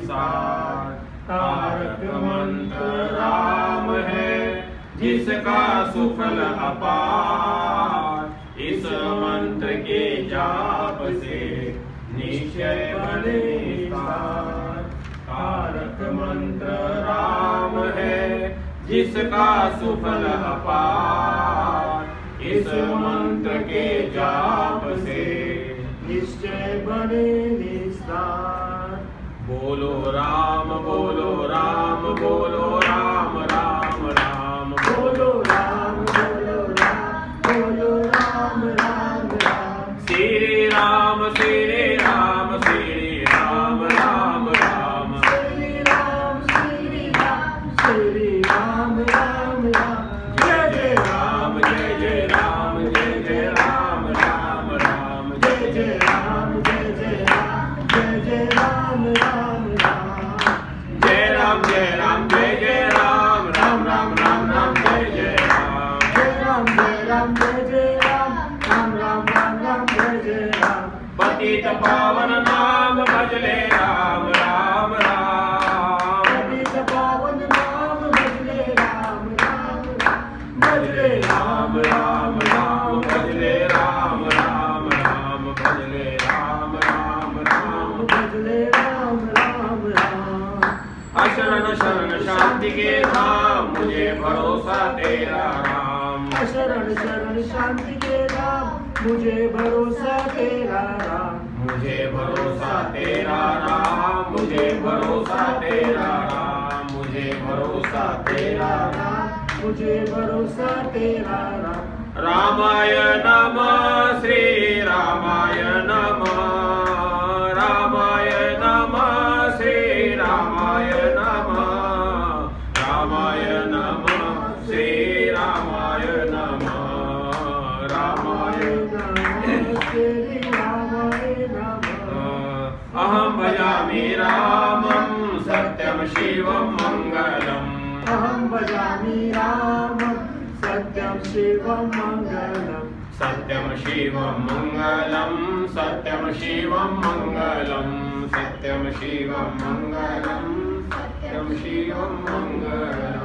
सार। तारक मंत्र राम है जिसका सुफल अपार। इस मंत्र के जाप से निश्चय बने निस्तार। तारक मंत्र राम है जिसका सुफल अपार। इस मंत्र के जाप से निश्चय बने निस्तार। बोलो राम बोलो राम बोलो राम राम राम। बोलो राम बोलो राम बोलो राम राम राम। श्री राम श्री राम श्री राम राम राम। श्री राम श्री राम श्री राम राम राम। जय जय राम जय जय राम जय जय राम राम राम। जय जय राम जय जय राम जय जय राम राम राम। जय राम जय राम जय जय राम राम राम राम राम। जय जय राम जय राम जय जय राम राम राम राम जय जय राम। पतित पावन नाम भजले राम राम राम। पतित पावन नाम भजले राम राम राम। भजले राम राम राम भजले राम राम राम। भजले राम राम राम भजले राम राम राम। अशरण शरण शांति के धाम मुझे भरोसा तेरा राम। शरण शरण शांति के धाम मुझे भरोसा तेरा राम। मुझे भरोसा तेरा राम मुझे भरोसा तेरा राम। मुझे भरोसा तेरा राम मुझे भरोसा तेरा राम। रामाय नमः श्री रामाय नमः। रामाय नमः श्री रामाय नमः। रामाय नमः श्री रामाय नमः। रामाय नमः श्री रामाय नमः। अहं भजामि रामं सत्यं शिवं मंगलम्। अहं भजामि रामं सत्यं शिवं मंगलम्। सत्यं शिवं मंगलम् सत्यं शिवं मंगलम्। सत्यं शिवं मंगलम् सत्यं शिवं मंगलम्।